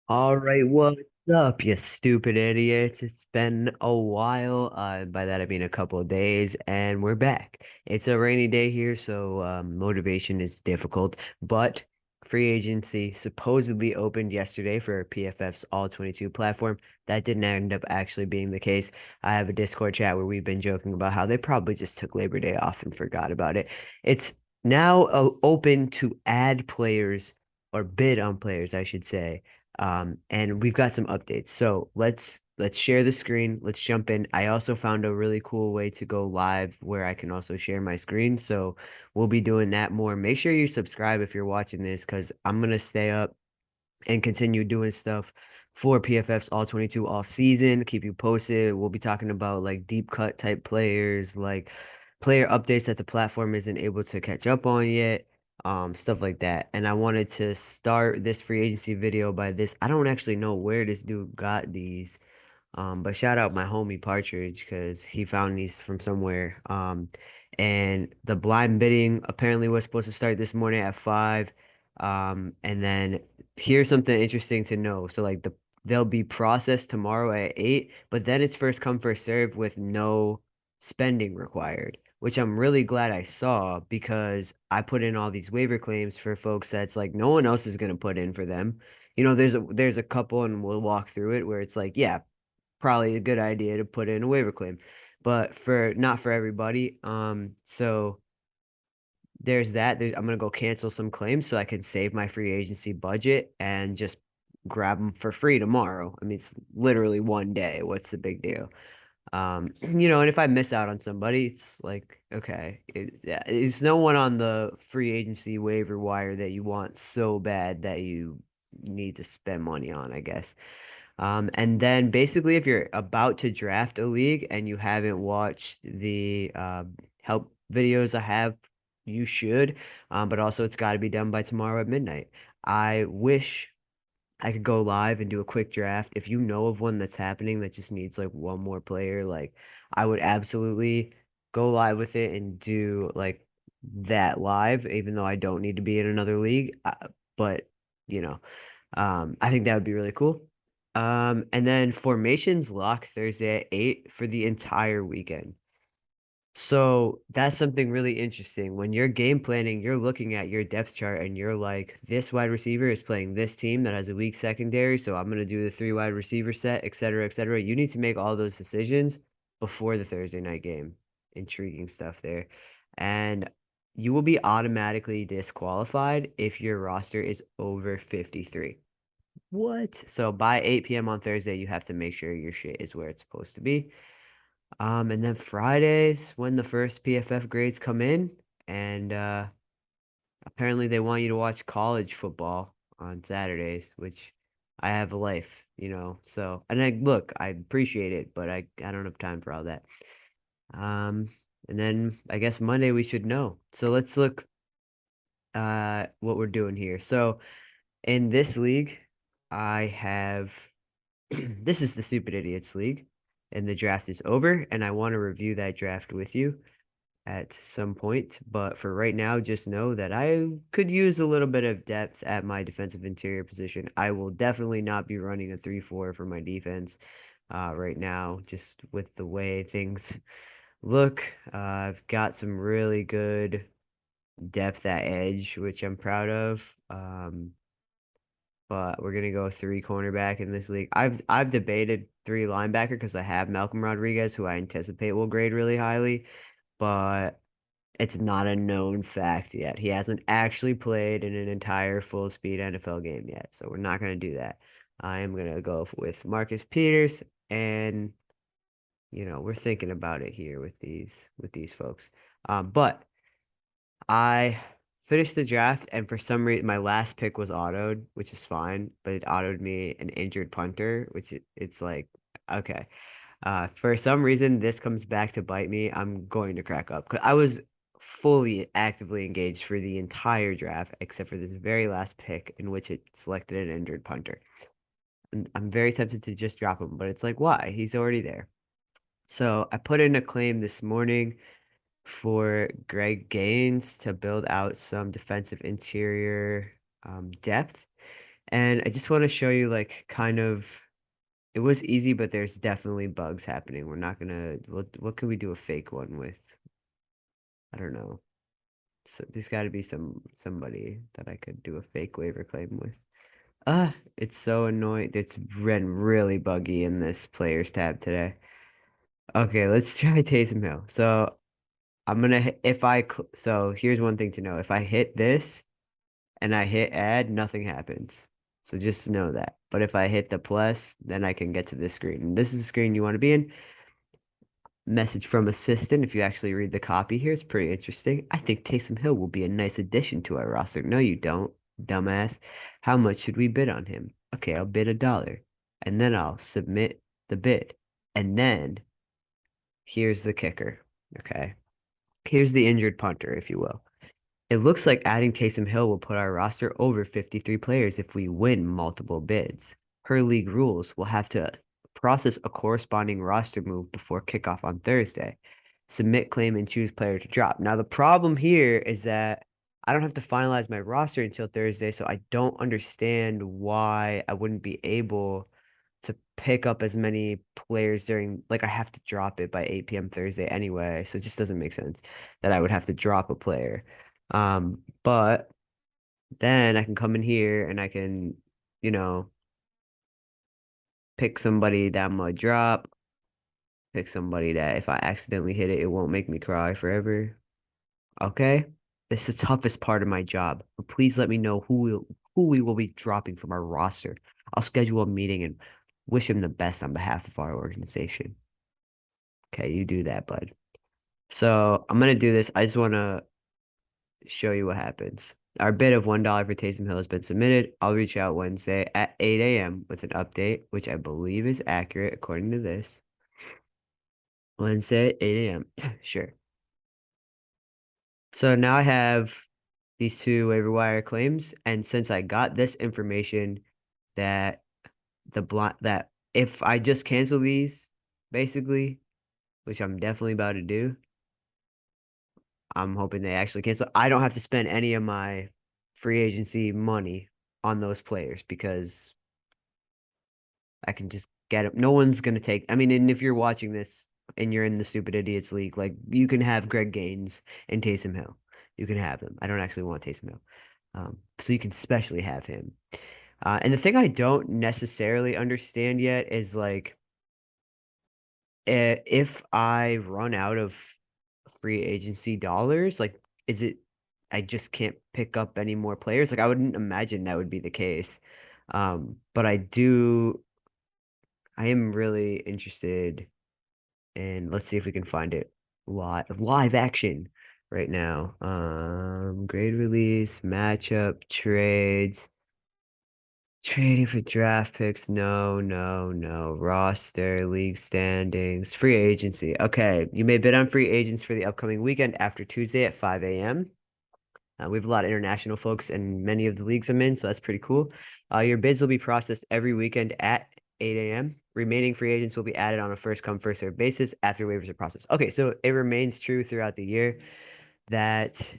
All right, what's up, you stupid idiots? It's been a while. By that I mean a couple of days, and we're back. It's a rainy day here, so motivation is difficult. But free agency supposedly opened yesterday for PFF's All-22 platform. That didn't end up actually being the case. I have a Discord chat where we've been joking about how they probably just took Labor Day off and forgot about it. It's now open to add players or bid on players, I should say, and we've got some updates. So let's share the screen. Let's jump in. I also found a really cool way to go live where I can also share my screen. So we'll be doing that more. Make sure you subscribe if you're watching this because I'm gonna stay up and continue doing stuff for PFF's All-22 all season. Keep you posted. We'll be talking about like deep cut type players, like player updates that the platform isn't able to catch up on yet, stuff like that. And I wanted to start this free agency video by this. I don't actually know where this dude got these. But shout out my homie Partridge because he found these from somewhere. And the blind bidding apparently was supposed to start this morning at 5. And then here's something interesting to know. So like they'll be processed tomorrow at 8, but then it's first come first serve with no spending required, which I'm really glad I saw because I put in all these waiver claims for folks that's like no one else is gonna put in for them. There's a couple and we'll walk through it where it's like, yeah, probably a good idea to put in a waiver claim, but for not for everybody. So there's that. I'm gonna go cancel some claims so I can save my free agency budget and just grab them for free tomorrow. I mean, it's literally one day. What's the big deal? And if I miss out on somebody, it's like, okay, yeah, it's no one on the free agency waiver wire that you want so bad that you need to spend money on, I guess. And then basically, if you're about to draft a league and you haven't watched the help videos I have, you should. But also, it's got to be done by tomorrow at midnight. I wish I could go live and do a quick draft. If you know of one that's happening that just needs like one more player, like I would absolutely go live with it and do like that live, even though I don't need to be in another league. But you know. I think that would be really cool. And then formations lock Thursday at 8 for the entire weekend. So that's something really interesting. When you're game planning, you're looking at your depth chart and you're like, this wide receiver is playing this team that has a weak secondary, so I'm going to do the three wide receiver set, et cetera, et cetera. You need to make all those decisions before the Thursday night game. Intriguing stuff there. And you will be automatically disqualified if your roster is over 53. What? So by 8 p.m. on Thursday, you have to make sure your shit is where it's supposed to be. And then Fridays when the first PFF grades come in, and apparently they want you to watch college football on Saturdays, which I have a life. So, and look, I appreciate it, but I don't have time for all that. Um, and then I guess Monday we should know. So let's look what we're doing here. So in this league, I have this is the Stupid Idiots League, and the draft is over, and I want to review that draft with you at some point. But for right now, just know that I could use a little bit of depth at my defensive interior position. I will definitely not be running a 3-4 for my defense right now, just with the way things look. I've got some really good depth at edge, which I'm proud of. But we're gonna go three cornerback in this league. I've debated three linebacker because I have Malcolm Rodriguez, who I anticipate will grade really highly, but it's not a known fact yet. He hasn't actually played in an entire full speed NFL game yet, so we're not gonna do that. I am gonna go with Marcus Peters, and we're thinking about it here with these folks. But I finished the draft, and for some reason, my last pick was autoed, which is fine, but it autoed me an injured punter, which it's like, okay. For some reason, this comes back to bite me. I'm going to crack up because I was fully actively engaged for the entire draft, except for this very last pick in which it selected an injured punter. And I'm very tempted to just drop him, but it's like, why? He's already there. So I put in a claim this morning for Greg Gaines to build out some defensive interior depth. And I just want to show you like kind of it was easy, but there's definitely bugs happening. We're not gonna what can we do a fake one with? I don't know. So there's got to be somebody that I could do a fake waiver claim with. It's so annoying. It's been really buggy in this players tab today. Okay, let's try Taysom Hill. So I'm gonna if so here's one thing to know. If I hit this and I hit add, nothing happens. So just know that. But if I hit the plus, then I can get to this screen. And this is the screen you want to be in. Message from assistant. If you actually read the copy here, it's pretty interesting. I think Taysom Hill will be a nice addition to our roster. No, you don't, dumbass. How much should we bid on him? Okay, I'll bid $1. And then I'll submit the bid. And then here's the kicker. Okay. Here's the injured punter, if you will. It looks like adding Taysom Hill will put our roster over 53 players if we win multiple bids. Per league rules, we'll have to process a corresponding roster move before kickoff on Thursday. Submit claim and choose player to drop. Now, the problem here is that I don't have to finalize my roster until Thursday, so I don't understand why I wouldn't be able to pick up as many players during like I have to drop it by 8 p.m. Thursday anyway, so it just doesn't make sense that I would have to drop a player. But then I can come in here and I can, you know, pick somebody that I'm gonna drop, pick somebody that if I accidentally hit it, it won't make me cry forever. Okay? This is the toughest part of my job. But please let me know who we will be dropping from our roster. I'll schedule a meeting and wish him the best on behalf of our organization. Okay, you do that, bud. So I'm gonna do this. I just wanna show you what happens. Our bid of $1 for Taysom Hill has been submitted. I'll reach out Wednesday at 8 a.m. with an update, which I believe is accurate according to this. Wednesday at 8 a.m. Sure. So now I have these two waiver wire claims, and since I got this information that that if I just cancel these, basically, which I'm definitely about to do, I'm hoping they actually cancel. I don't have to spend any of my free agency money on those players because I can just get them. No one's gonna take. I mean, and if you're watching this and you're in the Stupid Idiots League, like you can have Greg Gaines and Taysom Hill. You can have them. I don't actually want Taysom Hill, so you can especially have him. And the thing I don't necessarily understand yet is like if I run out of free agency dollars, like is it I just can't pick up any more players? Like I wouldn't imagine that would be the case. But I am really interested in let's see if we can find it live action right now. Grade release, matchup, trades. Trading for draft picks. No, no, no. Roster, league standings, free agency. Okay, you may bid on free agents for the upcoming weekend after Tuesday at 5 a.m. We have a lot of international folks in many of the leagues I'm in, so that's pretty cool. Your bids will be processed every weekend at 8 a.m. Remaining free agents will be added on a first come, first served basis after waivers are processed. Okay, so it remains true throughout the year that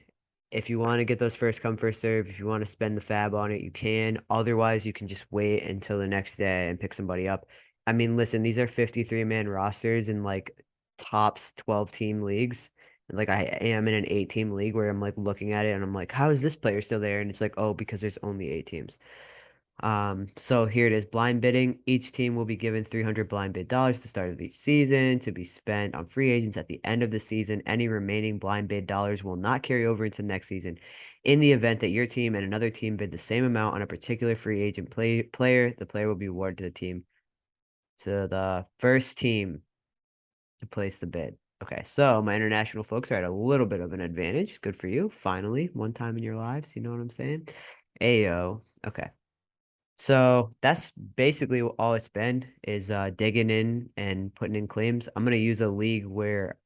if you want to get those first come first serve, if you want to spend the fab on it, you can. Otherwise, you can just wait until the next day and pick somebody up. I mean, listen, these are 53-man rosters in like tops 12 team leagues. And like I am in an 8 team league where I'm like looking at it and I'm like, how is this player still there? And it's like, oh, because there's only 8 teams. So here it is, blind bidding. Each team will be given 300 blind bid dollars to start of each season to be spent on free agents at the end of the season. Any remaining blind bid dollars will not carry over into next season. In the event that your team and another team bid the same amount on a particular free agent player, the player will be awarded to the team, to the first team to place the bid. Okay, so my international folks are at a little bit of an advantage. Good for you. Finally, one time in your lives, you know what I'm saying? Ayo. Okay. So that's basically all it's been is digging in and putting in claims. I'm gonna use a league where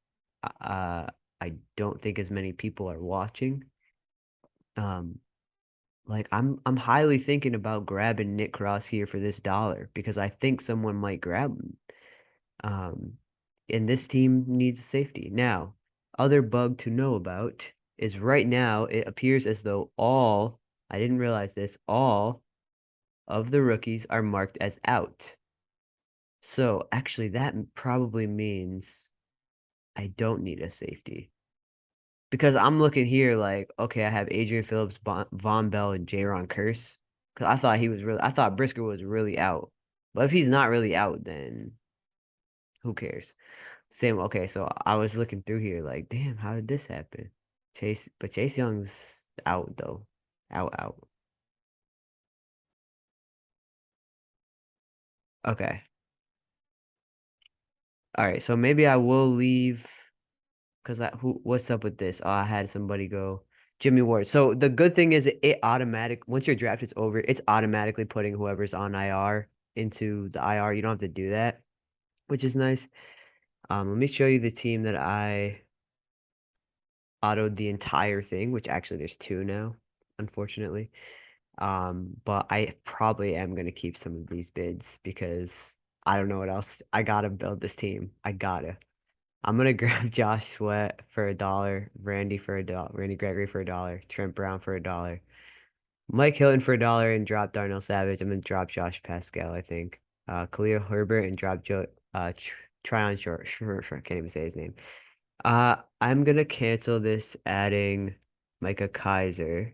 uh I don't think as many people are watching. Um like I'm highly thinking about grabbing Nick Cross here for this dollar because I think someone might grab him. Um and this team needs safety. Now, other bug to know about is right now it appears as though I didn't realize this, all of the rookies are marked as out. So actually, that probably means I don't need a safety because I'm looking here like, okay, I have Adrian Phillips, Von Bell, and Jaron Curse. Because I thought Brisker was really out. But if he's not really out, then who cares? Same. Okay, so I was looking through here like, damn, how did this happen? Chase Young's out though, out, out. Okay, all right. So maybe I will leave. Because what's up with this? Oh, I had somebody go Jimmy Ward. So the good thing is once your draft is over, it's automatically putting whoever's on IR into the IR. You don't have to do that, which is nice. Let me show you the team that I autoed the entire thing, which actually there's two now, unfortunately. But I probably am gonna keep some of these bids because I don't know what else. I gotta build this team. I gotta. I'm gonna grab Josh Sweat for $1, Randy for $1, Randy Gregory for $1, Trent Brown for $1, Mike Hilton for $1, and drop Darnell Savage. I'm gonna drop Josh Pascal, I think. Khalil Herbert and drop Joe. Tryon Short. Can't even say his name. I'm gonna cancel this, adding Micah Kaiser.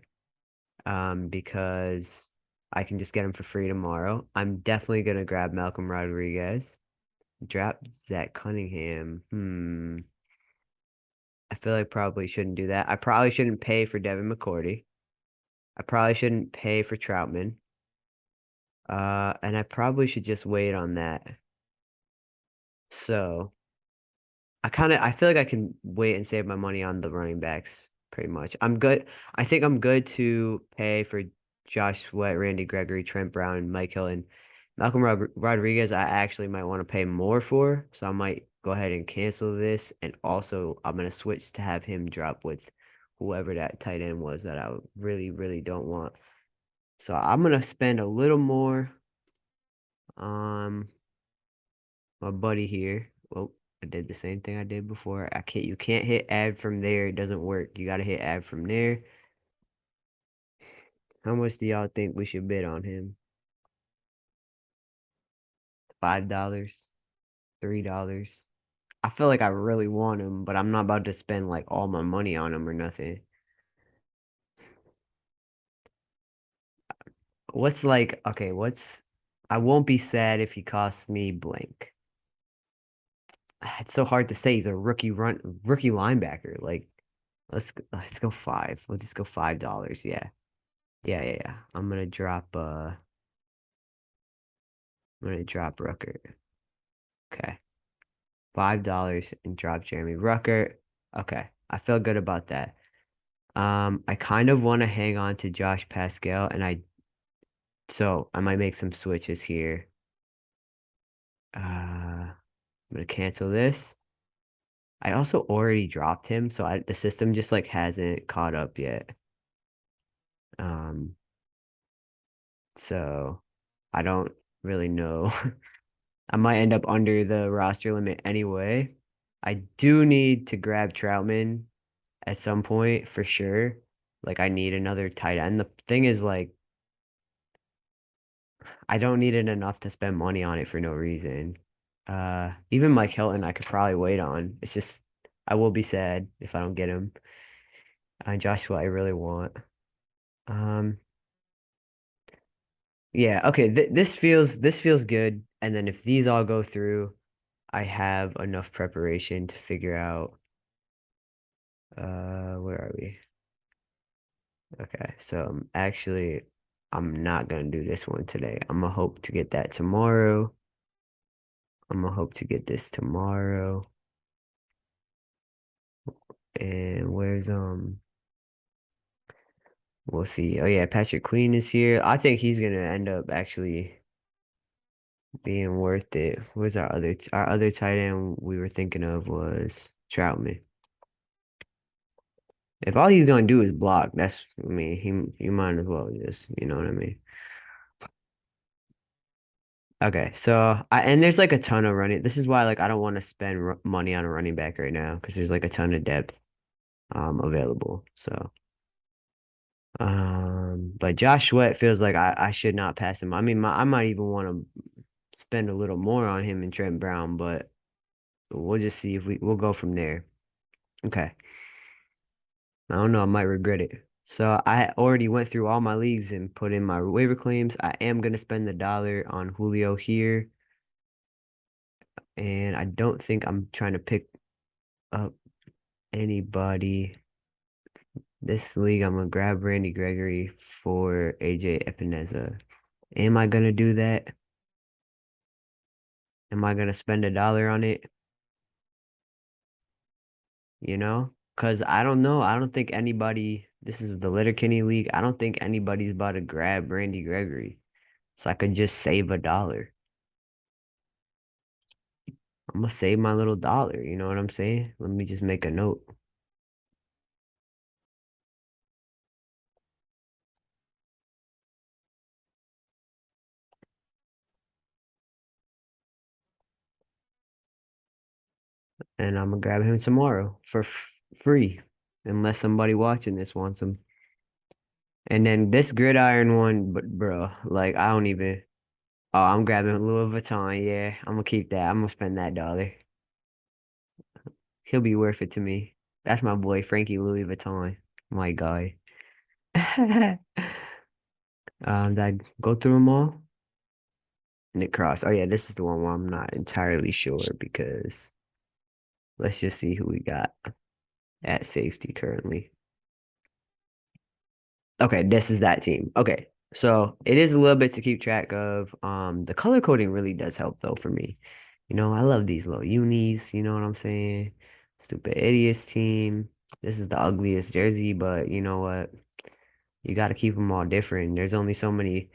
Because I can just get him for free tomorrow. I'm definitely gonna grab Malcolm Rodriguez. Drop Zach Cunningham. I feel like probably shouldn't do that. I probably shouldn't pay for Devin McCourty. I probably shouldn't pay for Troutman. And I probably should just wait on that. So I feel like I can wait and save my money on the running backs pretty much. I'm good. I think I'm good to pay for Josh Sweat, Randy Gregory, Trent Brown, and Mike Hill and Malcolm Rodriguez. I actually might want to pay more for, so I might go ahead and cancel this. And also, I'm gonna switch to have him drop with whoever that tight end was that I really, really don't want. So I'm gonna spend a little more on my buddy here. Well, I did the same thing I did before. You can't hit add from there. It doesn't work. You gotta hit add from there. How much do y'all think we should bid on him? $5? $3? I feel like I really want him, but I'm not about to spend like all my money on him or nothing. What's like, okay, I won't be sad if he costs me blank. It's so hard to say. He's a rookie linebacker. Like, let's go five. Let's just go $5. Yeah. Yeah. I'm gonna drop Rucker. Okay. $5 and drop Jeremy Rucker. Okay. I feel good about that. I kind of want to hang on to Josh Pascal so I might make some switches here. I'm gonna cancel this. I also already dropped him, so the system just like hasn't caught up yet. Um, so I don't really know. I might end up under the roster limit anyway. I do need to grab Troutman at some point for sure. Like I need another tight end. The thing is like I don't need it enough to spend money on it for no reason. Even Mike Hilton I could probably wait on. It's just I will be sad if I don't get him. And Joshua I really want. Um yeah, okay, this feels good. And then if these all go through, I have enough preparation to figure out where are we? Okay, so I'm not gonna do this one today. I'm gonna hope to get that tomorrow. I'm gonna hope to get this tomorrow. And we'll see. Oh yeah, Patrick Queen is here. I think he's gonna end up actually being worth it. Where's our other tight end we were thinking of was Troutman. If all he's gonna do is block, I mean, he might as well just, you know what I mean? Okay, so and there's like a ton of running. This is why like I don't want to spend r money on a running back right now because there's like a ton of depth available. So But Josh Sweat feels like I should not pass him. I mean, I might even want to spend a little more on him and Trent Brown, but we'll just see if we'll go from there. Okay. I don't know, I might regret it. So I already went through all my leagues and put in my waiver claims. I am gonna spend the dollar on Julio here, and I don't think I'm trying to pick up anybody. This league, I'm gonna grab Randy Gregory for AJ Epineza. Am I gonna do that? Am I gonna spend a dollar on it? You know? Because I don't know. I don't think anybody, this is the Letterkenny League. I don't think anybody's about to grab Randy Gregory. So I could just save a dollar. I'm gonna save my little dollar. You know what I'm saying? Let me just make a note. And I'm gonna grab him tomorrow for free. Unless somebody watching this wants him. And then this gridiron one, but bro, like I don't even. Oh, I'm grabbing Louis Vuitton. Yeah, I'm gonna keep that. I'm gonna spend that dollar. He'll be worth it to me. That's my boy, Frankie Louis Vuitton. My guy. Did I go through them all? Nick Cross. Oh yeah, this is the one where I'm not entirely sure because let's just see who we got at safety currently. Okay, this is that team. Okay. So it is a little bit to keep track of. The color coding really does help though for me. You know, I love these little unis, you know what I'm saying? Stupid idiots team. This is the ugliest jersey, but you know what? You got to keep them all different. There's only so many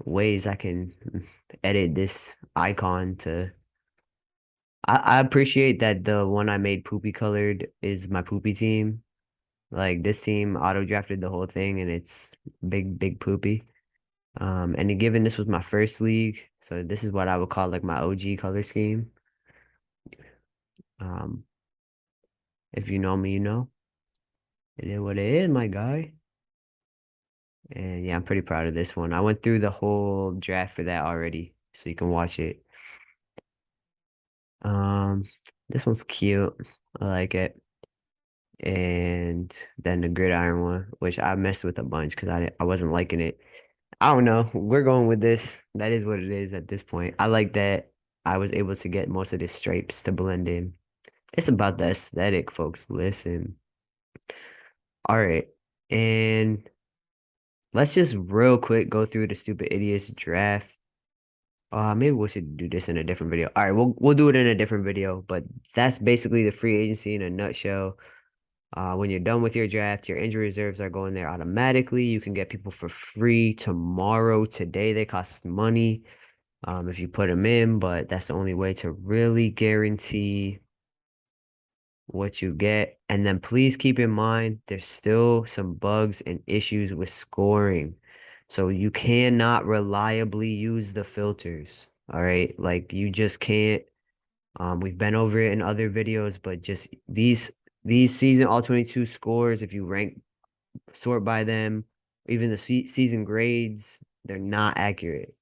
ways I can edit this icon to. I appreciate that the one I made poopy colored is my poopy team. Like this team auto drafted the whole thing and it's big poopy. And then given this was my first league, so this is what I would call like my OG color scheme. Um, if you know me, you know. It is what it is, my guy. And yeah, I'm pretty proud of this one. I went through the whole draft for that already, so you can watch it. Um, this one's cute. I like it. And then the gridiron one, which I messed with a bunch because I wasn't liking it. I don't know. We're going with this. That is what it is at this point. I like that I was able to get most of the stripes to blend in. It's about the aesthetic, folks. Listen. All right. And let's just real quick go through the stupid idiots draft. Maybe we should do this in a different video. All right, we'll do it in a different video, but that's basically the free agency in a nutshell. When you're done with your draft, your injury reserves are going there automatically. You can get people for free tomorrow, today. They cost money, if you put them in, but that's the only way to really guarantee what you get. And then please keep in mind there's still some bugs and issues with scoring. So you cannot reliably use the filters. All right. Like you just can't. We've been over it in other videos, but just these season all-22 scores, if you rank sort by them, even the season grades, they're not accurate.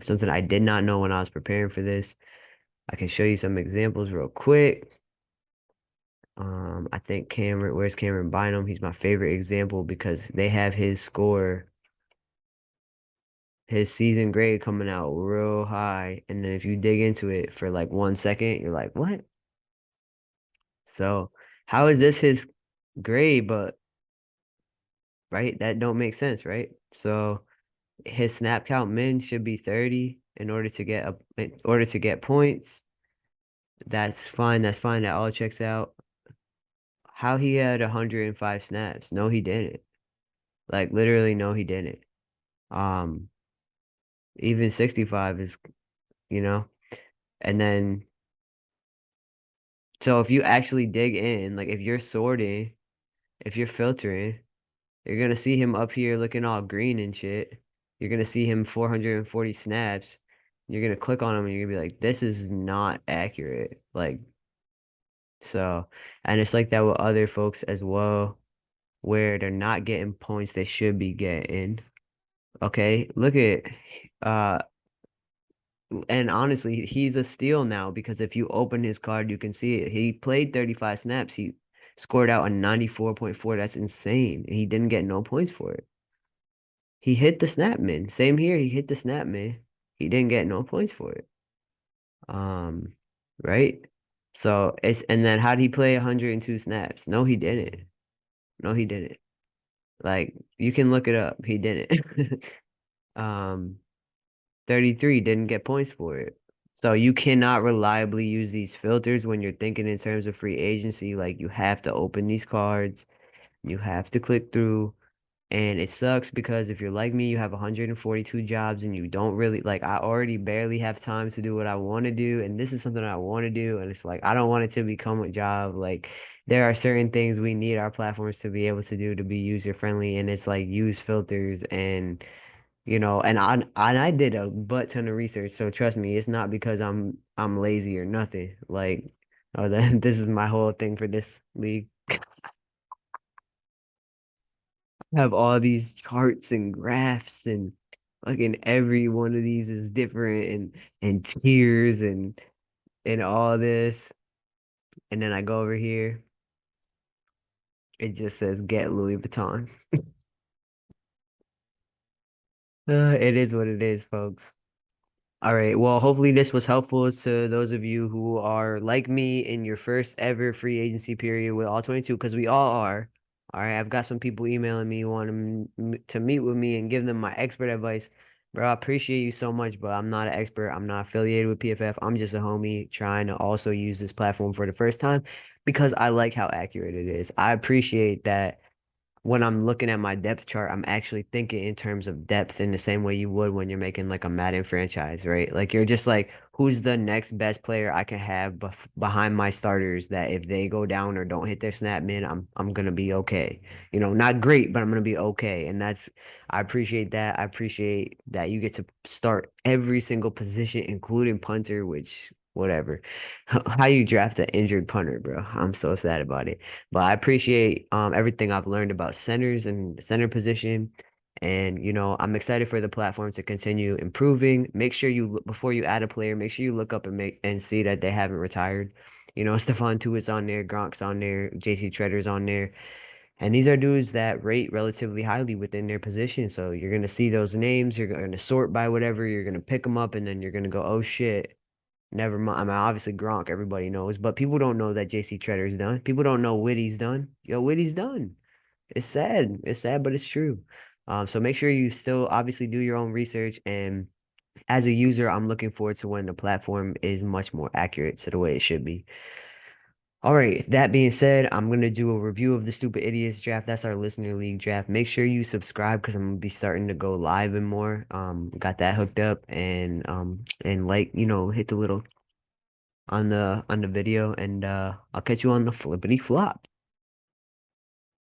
Something I did not know when I was preparing for this. I can show you some examples real quick. I think where's Cameron Bynum? He's my favorite example because they have his score, his season grade coming out real high. And then if you dig into it for like 1 second, you're like, what? So how is this his grade? But right, that don't make sense, right? So his snap count min should be 30 in order to get points. That's fine. That's fine. That all checks out. How he had 105 snaps? No, he didn't. Like literally, no, he didn't. Um, Even 65 is, you know, and then so if you actually dig in, like if you're sorting, if you're filtering, you're gonna see him up here looking all green and shit. You're gonna see him 440 snaps. You're gonna click on him and you're gonna be like, this is not accurate. Like, so, and it's like that with other folks as well. where they're not getting points they should be getting. Okay, look at uh and honestly, he's a steal now because if you open his card, you can see it. He played 35 snaps. He scored out a 94.4. That's insane. And he didn't get no points for it. He hit the snap man. Same here. He hit the snap man. He didn't get no points for it. Um, right? So it's and then how did he play 102 snaps? No, he didn't. No, he didn't. Like you can look it up. He didn't. Um, 33 didn't get points for it. So you cannot reliably use these filters when you're thinking in terms of free agency. Like you have to open these cards, you have to click through, and it sucks because if you're like me, you have 142 jobs and you don't really like I already barely have time to do what I want to do, and this is something I want to do, and it's like I don't want it to become a job. Like there are certain things we need our platforms to be able to do to be user friendly, and it's like use filters and and I did a butt ton of research, so trust me, it's not because I'm lazy or nothing. Like, oh, that this is my whole thing for this league. I have all these charts and graphs and fucking every one of these is different and tiers and all this. And then I go over here, it just says get Louis Vuitton. It is what it is, folks. All right. Well, hopefully this was helpful to those of you who are like me in your first ever free agency period with All-22, because we all are. All right. I've got some people emailing me wanting to meet with me and give them my expert advice. Bro, I appreciate you so much, but I'm not an expert. I'm not affiliated with PFF. I'm just a homie trying to also use this platform for the first time because I like how accurate it is. I appreciate that when I'm looking at my depth chart, I'm actually thinking in terms of depth in the same way you would when you're making like a Madden franchise, right? Like you're just like, who's the next best player I can have behind my starters that if they go down or don't hit their snap min, I'm gonna be okay. Not great, but I'm gonna be okay. And I appreciate that. I appreciate that you get to start every single position, including punter, which whatever. How you draft an injured punter, bro? I'm so sad about it. But I appreciate everything I've learned about centers and center position. And I'm excited for the platform to continue improving. Make sure you before you add a player, make sure you look up and see that they haven't retired. Stephon Tuitt's on there, Gronk's on there, JC Tretter's on there. And these are dudes that rate relatively highly within their position. So you're gonna see those names, you're gonna sort by whatever, you're gonna pick them up, and then you're gonna go, oh shit. Never mind. I mean, obviously Gronk, everybody knows, but people don't know that JC Tretter's done. People don't know Whitty's done. Yo, Whitty's done. It's sad. It's sad, but it's true. So make sure you still obviously do your own research. And as a user, I'm looking forward to when the platform is much more accurate to the way it should be. All right. That being said, I'm gonna do a review of the Stupid Idiots draft. That's our listener league draft. Make sure you subscribe because I'm gonna be starting to go live and more. Got that hooked up and like, hit the little on the video and I'll catch you on the flippity flop.